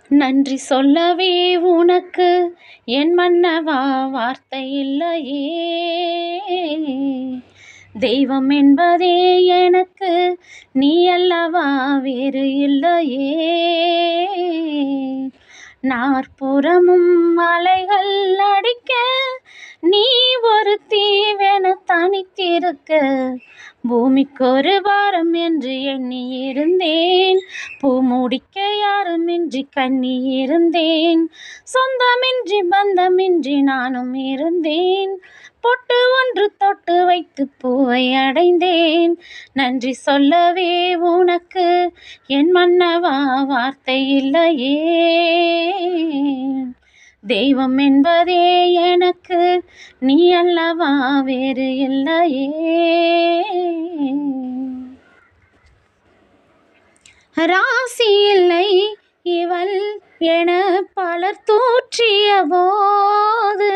நன்றி சொல்லவே உனக்கு என் மன்னவா வார்த்தை இல்லையே. தெய்வம் என்பதே எனக்கு நீ அல்லவா வேறு இல்லையே. நாற்புறமும் அலைகள் அடிக்க நீ ஒரு தீவென தனித்திருக்க, பூமிக்கொரு பாரம் என்று எண்ணி இருந்தேன். பூ முடிக்க யாருமின்றி கண்ணி இருந்தேன். சொந்தமின்றி பந்தமின்றி நானும் இருந்தேன். பொட்டு ஒன்று தொட்டு வைத்து பூவை அடைந்தேன். நன்றி சொல்லவே உனக்கு என் மன்னவா வார்த்தை இல்லையே. தெய்வம் என்பதே எனக்கு நீ அல்லவா வேறு இல்லையே. ராசி இல்லை இவள் என பலர் தூற்றிய போது,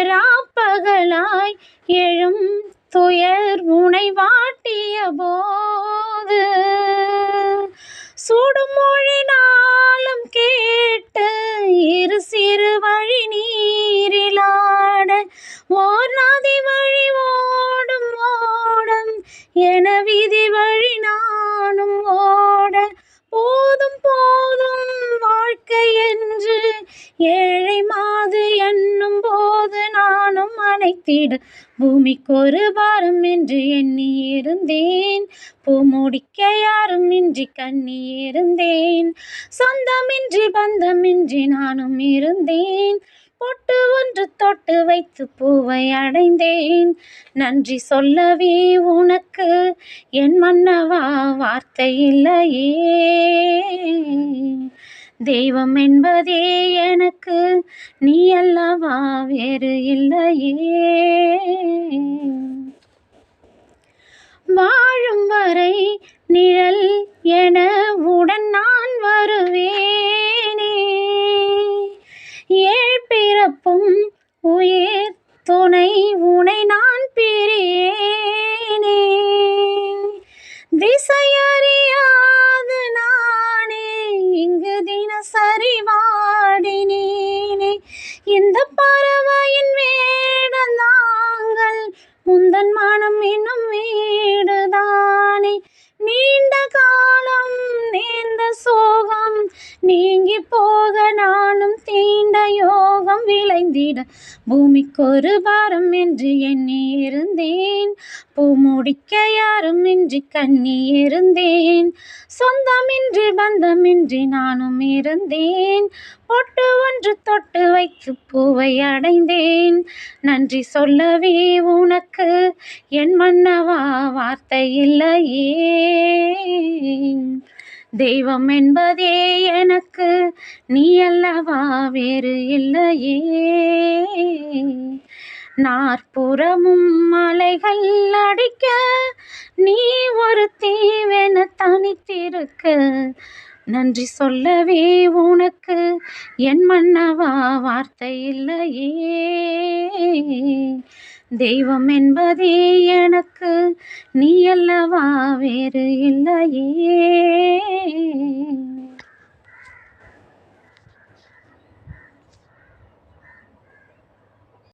ராப்பகலாய் எழும் துயர் உனை வாட்டிய போது, சுடுமொழி நாளும் கேட்டு இரு சிறு வழி நீரிலாட, ஓர் நதி வழி ஓடும் ஓடம் என விதி வழி நானும் ஓட, போதும் போதும் வாழ்க்கை என்று ஏழை மாது என்னும் போது நானும் அணைத்திட, பூமிக்கொரு பாரம் என்று எண்ணி இருந்தேன். பூ முடிக்க யாரும் இன்றி கண்ணி இருந்தேன். சொந்தமின்றி பந்தமின்றி நானும் இருந்தேன். பொட்டு ஒன்று தொட்டு வைத்து பூவை அடைந்தேன். நன்றி சொல்லவே உனக்கு என் மன்னவா வார்த்தை இல்லையே. தெய்வம் என்பதே எனக்கு நீ அல்லவா வேறு இல்லையே. வாழும் வரை நிழல் என உடன் நான் வருவேனே, ஏழ் பிறப்பும் உயிர் துணை உனை நான் பிரியேனே. திசையறியாது நானே இங்கு தினசரி வாடினேனே, இந்த பறவையின் வேடந்தாங்கள் முந்தன் மனம் இன்னும் வீடுதானே. நீண்ட காலம் நேர்ந்த சோகம் நீங்கி போக நானும் தீண்ட யோகம் விளைந்திட, பூமிக்கொரு பாரம் என்று எண்ணி இருந்தேன். பூ முடிக்க யாரும் இன்றி கண்ணி இருந்தேன். சொந்தமின்றி பந்தமின்றி நானும் இருந்தேன். பொட்டு ஒன்று தொட்டு வைத்து பூவை அடைந்தேன். நன்றி சொல்லவே உனக்கு என் மன்னவா வார்த்தை இல்லையே. தெய்வம் என்பதே எனக்கு நீ அல்லவா வேறு இல்லையே. நாற்புறமும் அலைகள் அடிக்க நீ ஒரு தீவென தனித்திருக்க, நன்றி சொல்லவே உனக்கு என் மன்னவா வார்த்தை இல்லையே. தெய்வம் என்பதே எனக்கு நீ அல்லவா வேறு இல்லையே.